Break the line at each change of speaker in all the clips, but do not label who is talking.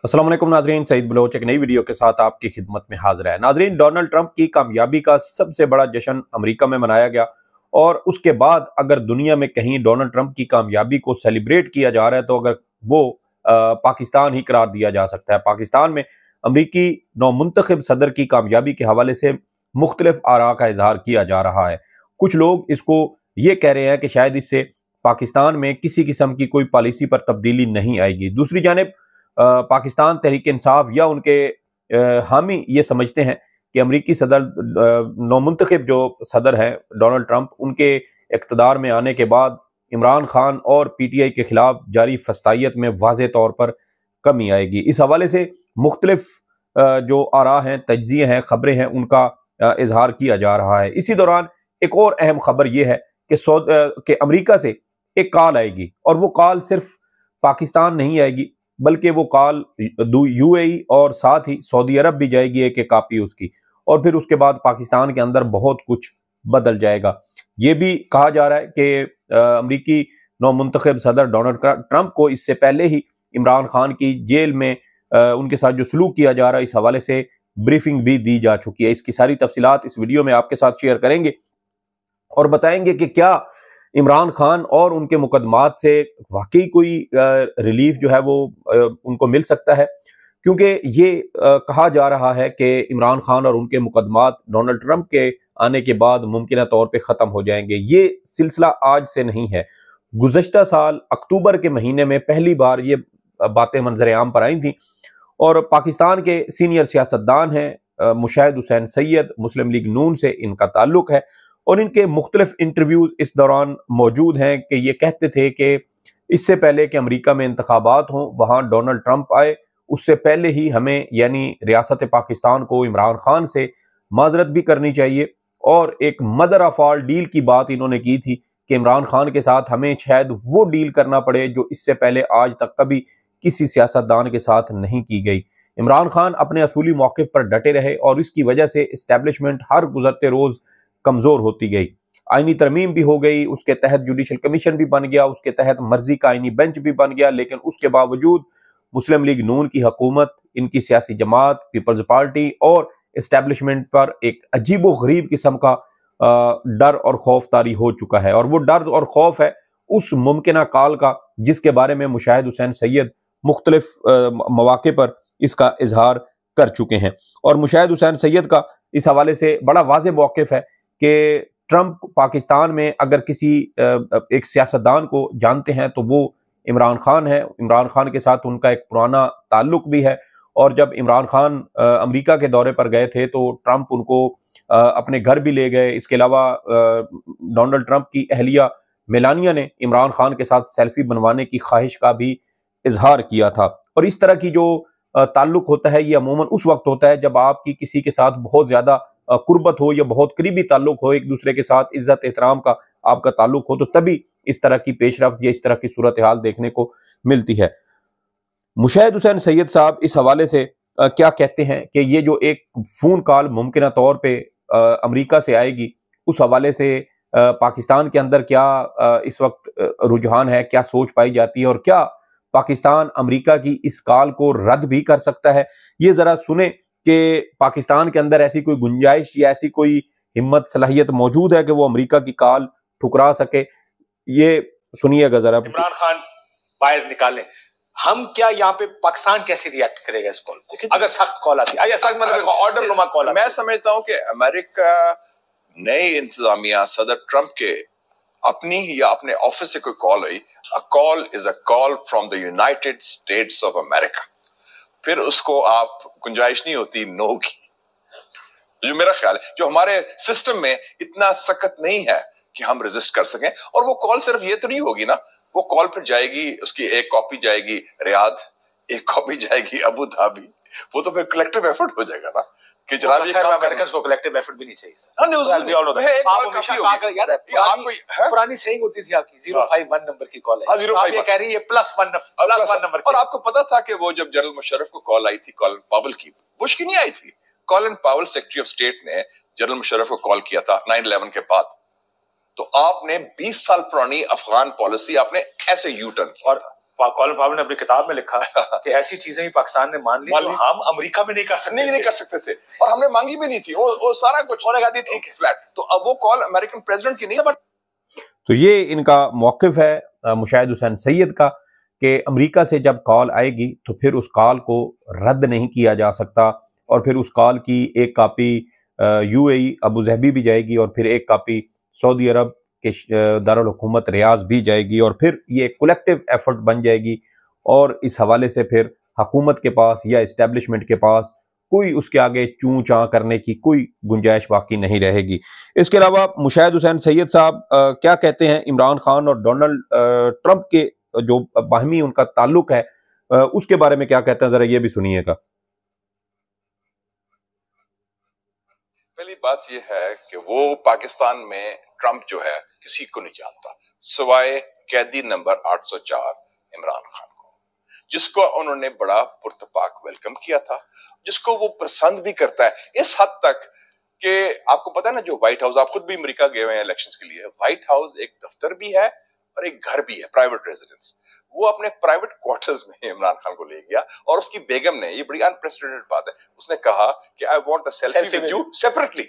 अस्सलाम वालेकुम नाजरीन, सईद बलोच एक नई वीडियो के साथ आपकी खिदमत में हाजिर है। नाजरीन, डोनाल्ड ट्रंप की कामयाबी का सबसे बड़ा जश्न अमेरिका में मनाया गया और उसके बाद अगर दुनिया में कहीं डोनाल्ड ट्रंप की कामयाबी को सेलिब्रेट किया जा रहा है तो अगर वो पाकिस्तान ही करार दिया जा सकता है। पाकिस्तान में अमरीकी नौमुंतखब सदर की कामयाबी के हवाले से मुख्तलिफ आरा का इजहार किया जा रहा है। कुछ लोग इसको ये कह रहे हैं कि शायद इससे पाकिस्तान में किसी किस्म की कोई पॉलिसी पर तब्दीली नहीं आएगी। दूसरी जानिब पाकिस्तान तहरीक इंसाफ या उनके हामी ये समझते हैं कि अमरीकी सदर नौमुंतखब जो सदर हैं डोनाल्ड ट्रंप, उनके इक़्तिदार में आने के बाद इमरान खान और पीटीआई के खिलाफ जारी फस्तायत में वाज़े तौर पर कमी आएगी। इस हवाले से मुख्तलिफ जो आरा हैं, तज्ज़िये हैं, खबरें हैं, उनका इजहार किया जा रहा है। इसी दौरान एक और अहम खबर यह है कि अमरीका से एक कॉल आएगी और वो कॉल सिर्फ पाकिस्तान नहीं आएगी बल्कि वो कॉल यूएई और साथ ही सऊदी अरब भी जाएगी, एक कापी उसकी, और फिर उसके बाद पाकिस्तान के अंदर बहुत कुछ बदल जाएगा। ये भी कहा जा रहा है कि अमरीकी नौमुंतखब सदर डोनाल्ड ट्रंप को इससे पहले ही इमरान खान की जेल में उनके साथ जो सलूक किया जा रहा है, इस हवाले से ब्रीफिंग भी दी जा चुकी है। इसकी सारी तफसीलात इस वीडियो में आपके साथ शेयर करेंगे और बताएंगे कि क्या इमरान खान और उनके मुकदमात से वाकई कोई रिलीफ जो है वो उनको मिल सकता है, क्योंकि ये कहा जा रहा है कि इमरान खान और उनके मुकदमात डोनाल्ड ट्रंप के आने के बाद मुमकिन तौर पे ख़त्म हो जाएंगे। ये सिलसिला आज से नहीं है। गुज़श्ता साल अक्टूबर के महीने में पहली बार ये बातें मंजर आम पर आई थी और पाकिस्तान के सीनियर सियासतदान हैं मुशाहिद हुसैन सैयद, मुस्लिम लीग नून से इनका ताल्लुक है और इनके मुख्तलिफ इंटरव्यूज इस दौरान मौजूद हैं कि ये कहते थे कि इससे पहले कि अमेरिका में इंतखाबात हों, वहाँ डोनाल्ड ट्रंप आए, उससे पहले ही हमें यानी रियासत पाकिस्तान को इमरान खान से माजरत भी करनी चाहिए और एक मदर ऑफ ऑल डील की बात इन्होंने की थी कि इमरान खान के साथ हमें शायद वो डील करना पड़े जो इससे पहले आज तक कभी किसी सियासतदान के साथ नहीं की गई। इमरान खान अपने असूली मौक़िफ़ पर डटे रहे और इसकी वजह से इस्टेब्लिशमेंट हर गुजरते रोज़ कमज़ोर होती गई। आईनी तरमीम भी हो गई, उसके तहत जुडिशल कमीशन भी बन गया, उसके तहत मर्जी का आईनी बेंच भी बन गया, लेकिन उसके बावजूद मुस्लिम लीग नून की हुकूमत, इनकी सियासी जमात, पीपल्स पार्टी और इस्टेब्लिशमेंट पर एक अजीबो गरीब किस्म का डर और खौफ तारी हो चुका है। और वो डर और खौफ है उस मुमकिन काल का जिसके बारे में मुशाहिद हुसैन सैयद मुख्तलिफ मौके पर इसका इजहार कर चुके हैं। और मुशाहिद हुसैन सैयद का इस हवाले से बड़ा वाज़ेह मौक़िफ़ है कि ट्रंप पाकिस्तान में अगर किसी एक सियासतदान को जानते हैं तो वो इमरान खान है। इमरान खान के साथ उनका एक पुराना ताल्लुक भी है और जब इमरान खान अमेरिका के दौरे पर गए थे तो ट्रंप उनको अपने घर भी ले गए। इसके अलावा डोनाल्ड ट्रंप की अहलिया मेलानिया ने इमरान खान के साथ सेल्फी बनवाने की ख्वाहिश का भी इजहार किया था। और इस तरह की जो ताल्लुक होता है ये अमूमन उस वक्त होता है जब आपकी किसी के साथ बहुत ज़्यादा कुर्बत हो या बहुत करीबी ताल्लुक हो, एक दूसरे के साथ इज्जत एहतराम का आपका ताल्लुक हो, तो तभी इस तरह की पेशरफ्त या इस तरह की सूरत हाल देखने को मिलती है। मुशाहिद हुसैन सैयद साहब इस हवाले से क्या कहते हैं कि ये जो एक फ़ोन कॉल मुमकिन तौर पे अमेरिका से आएगी, उस हवाले से पाकिस्तान के अंदर क्या इस वक्त रुझान है, क्या सोच पाई जाती है और क्या पाकिस्तान अमेरिका की इस कॉल को रद्द भी कर सकता है। ये ज़रा सुने कि पाकिस्तान के अंदर ऐसी कोई गुंजाइश या ऐसी कोई हिम्मत सलाहियत मौजूद है कि वो अमेरिका की कॉल ठुकरा सके। ये सुनिएगा जरा।
इमरान खान बाहर निकालें, हम क्या यहाँ पे पाकिस्तान कैसे रिएक्ट करेगा इस कॉल को अगर सख्त कॉल आती है, सख्त मतलब ऑर्डर नुमा कॉल?
मैं समझता हूँ कि अमेरिका नई इंतजामिया सदर ट्रंप के अपनी या अपने ऑफिस से कोई call I, a call is a call from the United states of America, फिर उसको आप गुंजाइश नहीं होती नो की। जो मेरा ख्याल है, जो हमारे सिस्टम में इतना सख्त नहीं है कि हम रेजिस्ट कर सकें। और वो कॉल सिर्फ ये तो नहीं होगी ना, वो कॉल फिर जाएगी, उसकी एक कॉपी जाएगी रियाद, एक कॉपी जाएगी अबू धाबी, वो तो फिर कलेक्टिव एफर्ट हो जाएगा ना कि जनाब ये काम
अमेरिकन को कलेक्टिव एफर्ट भी नहीं चाहिए सर।
हाँ, न्यूज़ भी ऑल होता है। एक बार काफी होगी।
याद है आपको पुरानी सेइंग होती थी आपकी 051 नंबर की कॉल है, 051 ये कह रही है +1 नंबर।
और आपको पता था कि वो जब जनरल मुशर्रफ को कॉल आई थी कॉलिन पावेल की, बुश की नहीं आई थी, Colin Powell secretary of state ने जनरल मुशर्रफ को कॉल किया था 9/11 के बाद। तो आपने 20 साल पुरानी अफगान पॉलिसी आपने ऐसे यू टर्न किया।
और कॉलिन पावेल ने अपनी किताब में लिखा कि ऐसी चीजें भी पाकिस्तान ने मान ली जो हम अमेरिका में नहीं कर सकते,
नहीं कर सकते थे, और हमने मांगी भी नहीं थी। वो सारा कुछ होने का ठीक है फ्लैट। तो अब वो कॉल अमेरिकन प्रेसिडेंट की नहीं।
तो ये इनका मौक़िफ़ है मुशाहिद हुसैन सैयद का कि अमेरिका से जब कॉल आएगी तो फिर उस कॉल को रद्द नहीं किया जा सकता, और फिर उस कॉल की एक कापी यूएई अबू धाबी भी जाएगी, और फिर एक कापी सऊदी अरब के दारुल हुकूमत रियाज भी जाएगी, और फिर ये कलेक्टिव एफर्ट बन जाएगी। और इस हवाले से फिर हुकूमत के पास या इस्टेब्लिशमेंट के पास कोई उसके आगे चूं चां करने की कोई गुंजाइश बाकी नहीं रहेगी। इसके अलावा मुशाहिद हुसैन सैयद साहब क्या कहते हैं इमरान खान और डोनाल्ड ट्रंप के जो बाहमी उनका ताल्लुक है उसके बारे में क्या कहते हैं, जरा ये भी सुनिएगा।
पहली बात यह है कि वो पाकिस्तान में ट्रंप जो है किसी को नहीं जानता सिवाय कैदी नंबर 804 इमरान खान को, जिसको उन्होंने बड़ा पुरतपाक वेलकम किया था, जिसको वो पसंद भी करता है इस हद तक कि आपको पता है ना, जो व्हाइट हाउस, आप खुद भी अमेरिका गए हुए हैं इलेक्शंस के लिए, व्हाइट हाउस एक दफ्तर भी है और एक घर भी है, प्राइवेट रेजिडेंस। वो अपने प्राइवेट क्वार्टर्स में इमरान खान को ले गया, और उसकी बेगम ने, ये बड़ी अनप्रेसिडेंटेड बात है, उसने कहा कि I want a selfie with you separately.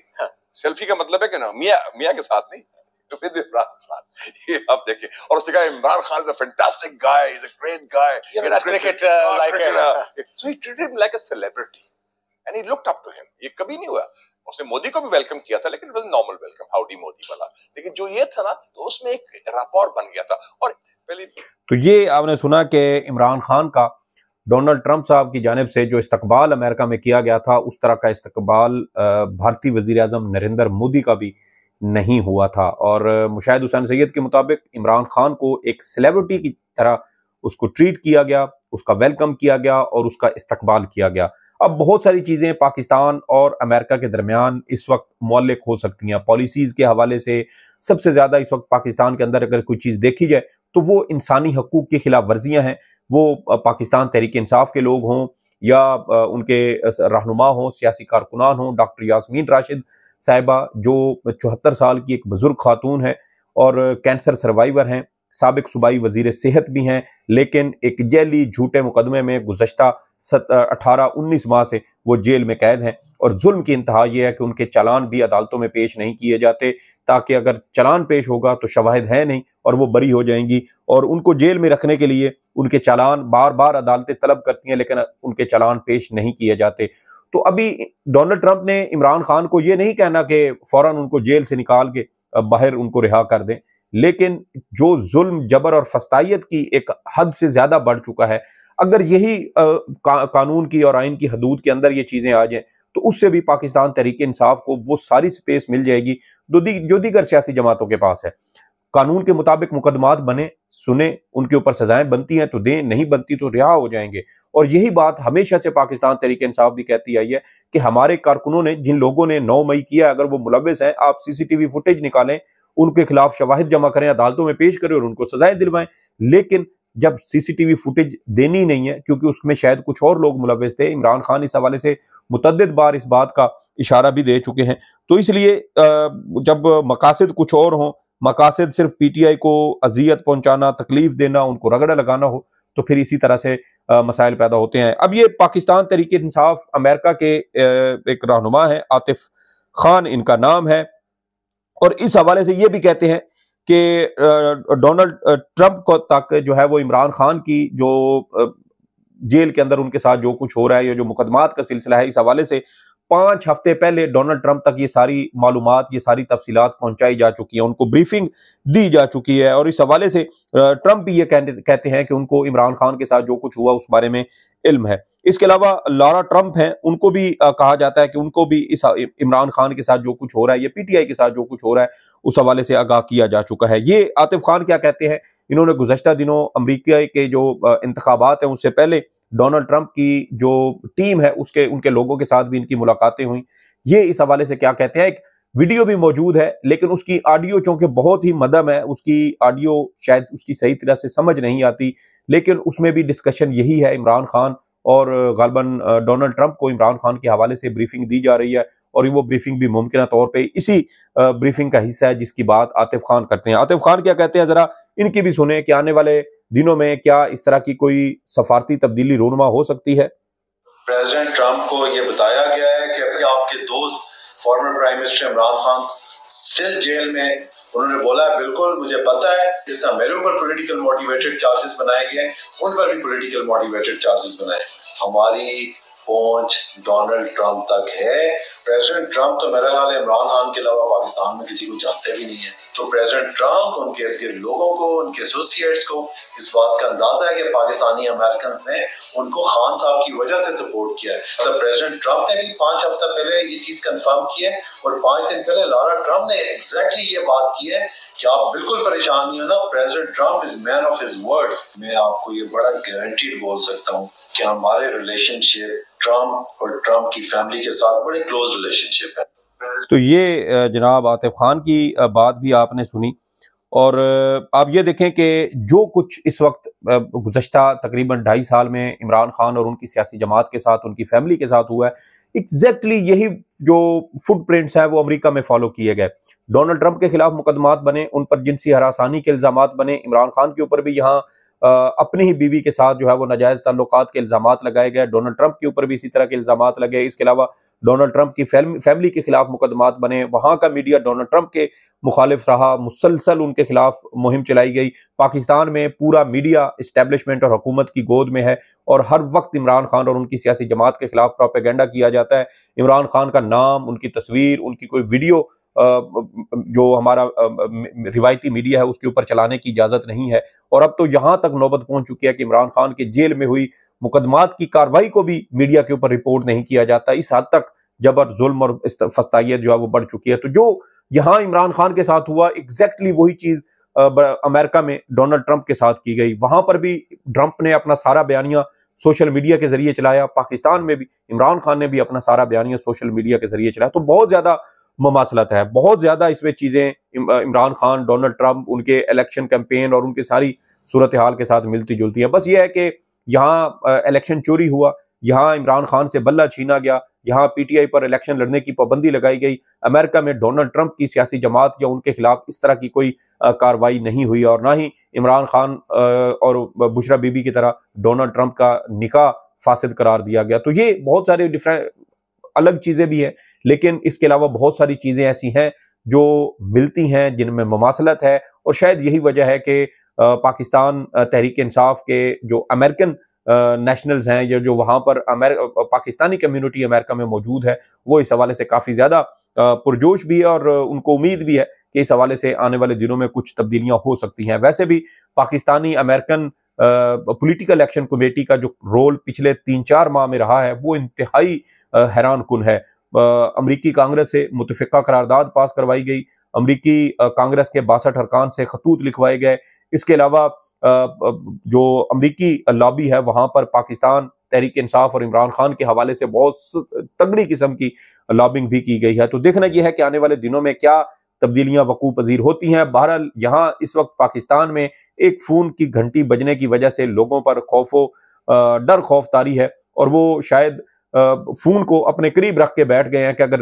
Selfie का मतलब है कि ना मियां के साथ नहीं, तो विद इमरान खान। ये आप देखिए, और उसने कहा Imran Khan is a fantastic guy, is a great guy,
cricket
so he treated him like a celebrity and he looked up to him. ये कभी नहीं हुआ। उसने मोदी को भी वेलकम किया था, लेकिन it was normal welcome, howdy Modi वाला। लेकिन जो ये था ना, तो उसमें एक rapport बन गया था। और पहले
तो ये आपने सुना कि इमरान खान का डोनाल्ड ट्रंप साहब की जानिब से जो इस्तकबाल अमेरिका में किया गया था, उस तरह का इस्तकबाल भारतीय वजीर आज़म नरेंद्र मोदी का भी नहीं हुआ था। और मुशाहिद हुसैन सैयद के मुताबिक इमरान खान को एक सेलिब्रिटी की तरह उसको ट्रीट किया गया, उसका वेलकम किया गया और उसका इस्तकबाल किया गया। अब बहुत सारी चीज़ें पाकिस्तान और अमेरिका के दरमियान इस वक्त मौलिक हो सकती हैं। पॉलिसीज़ के हवाले से सबसे ज़्यादा इस वक्त पाकिस्तान के अंदर अगर कोई चीज़ देखी जाए तो वो इंसानी हकूक़ की खिलाफ वर्जियाँ हैं। वो पाकिस्तान तहरीक इंसाफ के लोग हों या उनके रहनुमा हों, सियासी कारकुनान हों। डॉक्टर यास्मीन राशिद साहिबा जो 74 साल की एक बुजुर्ग खातून है और कैंसर सर्वाइवर हैं, साबिक सूबाई वजीर सेहत भी हैं, लेकिन एक जैली झूठे मुकदमे में गुज़श्ता 18-19 माह से वो जेल में कैद हैं। और जुल्म की इंतहा ये है कि उनके चालान भी अदालतों में पेश नहीं किए जाते, ताकि अगर चालान पेश होगा तो शवाहिद है नहीं और वो बरी हो जाएंगी। और उनको जेल में रखने के लिए उनके चालान बार बार अदालतें तलब करती हैं, लेकिन उनके चालान पेश नहीं किए जाते। तो अभी डोनाल्ड ट्रंप ने इमरान खान को ये नहीं कहना कि फौरन उनको जेल से निकाल के बाहर उनको रिहा कर दें, लेकिन जो जुल्म, जबर और फस्तायत की एक हद से ज्यादा बढ़ चुका है, अगर यही कानून की और आइन की हदूद के अंदर ये चीजें आ जाएं तो उससे भी पाकिस्तान तहरीक इंसाफ को वो सारी स्पेस मिल जाएगी जो दीगर सियासी जमातों के पास है। कानून के मुताबिक मुकदमात बने, सुने, उनके ऊपर सजाएं बनती हैं तो दें, नहीं बनती तो रिहा हो जाएंगे। और यही बात हमेशा से पाकिस्तान तहरीक इंसाफ भी कहती आई है कि हमारे कारकुनों ने, जिन लोगों ने 9 मई किया, अगर वो मुलव्विस हैं, आप सीसीटीवी फुटेज निकालें, उनके खिलाफ शवाहिद जमा करें, अदालतों में पेश करें और उनको सजाएं दिलवाएं। लेकिन जब सीसीटीवी फुटेज देनी नहीं है, क्योंकि उसमें शायद कुछ और लोग मुलव्विस थे, इमरान खान इस हवाले से मुतअद्दिद बार इस बात का इशारा भी दे चुके हैं, तो इसलिए जब मकासद कुछ और हों, मकासद सिर्फ पीटीआई को अजियत पहुंचाना, तकलीफ देना, उनको रगड़ा लगाना हो, तो फिर इसी तरह से मसाइल पैदा होते हैं। अब ये पाकिस्तान तहरीक इंसाफ अमेरिका के एक रहनुमा है, आतिफ खान इनका नाम है, और इस हवाले से ये भी कहते हैं कि डोनाल्ड ट्रंप को तक जो है वो इमरान खान की जो जेल के अंदर उनके साथ जो कुछ हो रहा है, या जो मुकदमात का सिलसिला है, इस हवाले से 5 हफ्ते पहले डोनाल्ड ट्रंप तक ये सारी मालूमात, ये सारी तफसीलात पहुंचाई जा चुकी हैं, उनको ब्रीफिंग दी जा चुकी है। और इस हवाले से ट्रंप भी ये कहते हैं कि उनको इमरान खान के साथ जो कुछ हुआ उस बारे में इल्म है। इसके अलावा लारा ट्रंप हैं, उनको भी कहा जाता है कि उनको भी इस इमरान खान के साथ जो कुछ हो रहा है, या पीटीआई के साथ जो कुछ हो रहा है, उस हवाले से आगाह किया जा चुका है। ये आतिफ खान क्या कहते हैं, इन्होंने गुज़श्ता दिनों अमरीका के जो इंतखाबात हैं उससे पहले डोनाल्ड ट्रंप की जो टीम है उनके लोगों के साथ भी इनकी मुलाकातें हुई। ये इस हवाले से क्या कहते हैं, एक वीडियो भी मौजूद है, लेकिन उसकी ऑडियो चूंकि बहुत ही मदम है, उसकी ऑडियो शायद उसकी सही तरह से समझ नहीं आती, लेकिन उसमें भी डिस्कशन यही है, इमरान खान और गालबन डोनाल्ड ट्रंप को इमरान खान के हवाले से ब्रीफिंग दी जा रही है, और वो ब्रीफिंग भी मुमकिन तौर पे इसी ब्रीफिंग का हिस्सा है जिसकी बात आतिफ खान करते हैं। आतिफ खान क्या कहते हैं, जरा इनकी भी सुने कि आने वाले दिनों में क्या इस तरह की कोई सफारती तब्दीली रूनुमा हो सकती है?
प्रेसिडेंट ट्रंप को ये बताया गया है कि आपके दोस्त former prime minister Imran Khan still jail में। उन्होंने बोला है बिल्कुल मुझे पता है, जिस तरह मेरे ऊपर पॉलिटिकल मोटिवेटेड चार्जेस बनाए गए उन पर भी पॉलिटिकल मोटिवेटेड चार्जेस बनाए। हमारी पहुंच डोनाल्ड ट्रंप तक है। प्रेसिडेंट ट्रंप तो मेरा ख्याल है इमरान खान के अलावा पाकिस्तान में किसी को जानते भी नहीं है। तो प्रेसिडेंट ट्रंप, उनके इर्द गिर्द लोगों को, उनके एसोसिएट्स को इस बात का अंदाजा है कि पाकिस्तानी अमेरिकन ने उनको खान साहब की वजह से सपोर्ट किया है। मतलब प्रेसिडेंट ट्रंप ने भी 5 हफ्ता पहले ये चीज कंफर्म की है और 5 दिन पहले लॉरा ट्रंप ने एग्जैक्टली ये बात की है कि आप बिल्कुल परेशान नहीं हो ना, president Trump is man of his words. मैं आपको ये बड़ा गारंटीड बोल सकता हूँ कि हमारे रिलेशनशिप ट्रंप और ट्रंप की फैमिली के साथ बड़े क्लोज रिलेशनशिप है।
तो ये जनाब आतिफ खान की बात भी आपने सुनी, और आप ये देखें कि जो कुछ इस वक्त गुज़श्ता तकरीबन 2.5 साल में इमरान खान और उनकी सियासी जमात के साथ, उनकी फैमिली के साथ हुआ है, एग्जैक्टली यही जो फुटप्रिंट्स हैं वो अमेरिका में फॉलो किए गए। डोनाल्ड ट्रंप के खिलाफ मुकदमात बने, उन पर जिनसी हरासानी के इल्जामात बने, इमरान खान के ऊपर भी यहाँ अपनी ही बीवी के साथ जो है वो नाजायज ताल्लुकात के इल्जामात लगाए गए, डोनाल्ड ट्रंप के ऊपर भी इसी तरह के इल्जामात लगे। इसके अलावा डोनाल्ड ट्रंप की फैमिली के खिलाफ मुकदमात बने, वहाँ का मीडिया डोनाल्ड ट्रंप के मुखालिफ रहा, मुसलसल उनके खिलाफ मुहिम चलाई गई। पाकिस्तान में पूरा मीडिया इस्टेब्लिशमेंट और हुकूमत की गोद में है और हर वक्त इमरान खान और उनकी सियासी जमात के खिलाफ प्रोपेगेंडा किया जाता है। इमरान खान का नाम, उनकी तस्वीर, उनकी कोई वीडियो जो हमारा रिवायती मीडिया है उसके ऊपर चलाने की इजाजत नहीं है। और अब तो यहाँ तक नौबत पहुंच चुकी है कि इमरान खान के जेल में हुई मुकदमात की कार्रवाई को भी मीडिया के ऊपर रिपोर्ट नहीं किया जाता। इस हद तक जबर, जुल्म और फस्तायत जो है वो बढ़ चुकी है। तो जो यहाँ इमरान खान के साथ हुआ, एग्जैक्टली वही चीज अमेरिका में डोनाल्ड ट्रंप के साथ की गई। वहां पर भी ट्रंप ने अपना सारा बयानिया सोशल मीडिया के जरिए चलाया, पाकिस्तान में भी इमरान खान ने भी अपना सारा बयानिया सोशल मीडिया के जरिए चलाया। तो बहुत ज्यादा मुमासलत है, बहुत ज्यादा इसमें चीजें इमरान खान, डोनाल्ड ट्रंप, उनके इलेक्शन कैंपेन और उनकी सारी सूरत हाल के साथ मिलती जुलती है। बस ये है कि यहाँ इलेक्शन चोरी हुआ, यहाँ इमरान खान से बल्ला छीना गया, यहाँ पीटीआई पर इलेक्शन लड़ने की पाबंदी लगाई गई। अमेरिका में डोनाल्ड ट्रंप की सियासी जमात या उनके खिलाफ इस तरह की कोई कार्रवाई नहीं हुई, और ना ही इमरान खान और बुशरा बीबी की तरह डोनाल्ड ट्रंप का निकाह फासिद करार दिया गया। तो ये बहुत सारे डिफरेंट अलग चीजें भी हैं, लेकिन इसके अलावा बहुत सारी चीजें ऐसी हैं जो मिलती हैं जिनमें मुमासलत है। और शायद यही वजह है कि पाकिस्तान तहरीक इंसाफ के जो अमेरिकन नेशनल्स हैं या जो वहाँ पर पाकिस्तानी कम्युनिटी अमेरिका में मौजूद है, वो इस हवाले से काफ़ी ज़्यादा पुरजोश भी है और उनको उम्मीद भी है कि इस हवाले से आने वाले दिनों में कुछ तब्दीलियाँ हो सकती हैं। वैसे भी Pakistani American political action committee का जो रोल पिछले 3-4 माह में रहा है वो इंतहाई हैरान कुन है। अमरीकी कांग्रेस से मुतफिका करारदाद पास करवाई गई, अमरीकी कांग्रेस के 62 अरकान से खतूत लिखवाए गए। इसके अलावा जो अमरीकी लॉबी है वहां पर पाकिस्तान तहरीक इंसाफ और इमरान खान के हवाले से बहुत तगड़ी किस्म की लॉबिंग भी की गई है। तो देखना यह है कि आने वाले दिनों में क्या तब्दीलियां वकू पजीर होती हैं। बहरहाल यहाँ इस वक्त पाकिस्तान में एक फोन की घंटी बजने की वजह से लोगों पर डर खौफ तारी है, और वो शायद फोन को अपने करीब रख के बैठ गए हैं कि अगर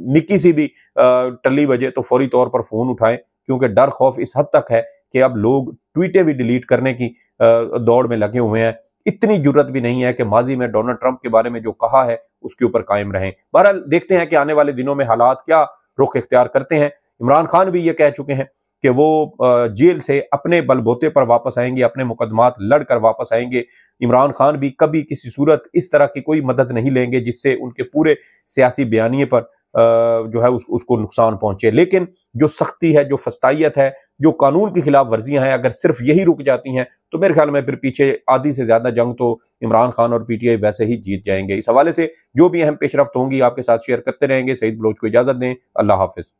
निक्की सी भी टल्ली बजे तो फौरी तौर पर फोन उठाएं, क्योंकि डर खौफ इस हद तक है कि अब लोग ट्वीटें भी डिलीट करने की दौड़ में लगे हुए हैं। इतनी जुर्रत भी नहीं है कि माजी में डोनाल्ड ट्रंप के बारे में जो कहा है उसके ऊपर कायम रहें। बहरहाल देखते हैं कि आने वाले दिनों में हालात क्या रुख इख्तियार करते हैं। इमरान खान भी ये कह चुके हैं कि वो जेल से अपने बलबूते पर वापस आएंगे, अपने मुकदमात लड़कर वापस आएंगे। इमरान खान भी कभी किसी सूरत इस तरह की कोई मदद नहीं लेंगे जिससे उनके पूरे सियासी बयानिए पर जो है उसको नुकसान पहुंचे। लेकिन जो सख्ती है, जो फस्तायत है, जो कानून की खिलाफ वर्जियां हैं, अगर सिर्फ यही रुक जाती हैं तो मेरे ख्याल में फिर पीछे आधी से ज्यादा जंग तो इमरान खान और पीटीआई वैसे ही जीत जाएंगे। इस हवाले से जो भी अहम पेशरफ्त होंगी आपके साथ शेयर करते रहेंगे। सईद बलोच को इजाजत दें। अल्लाह हाफिज।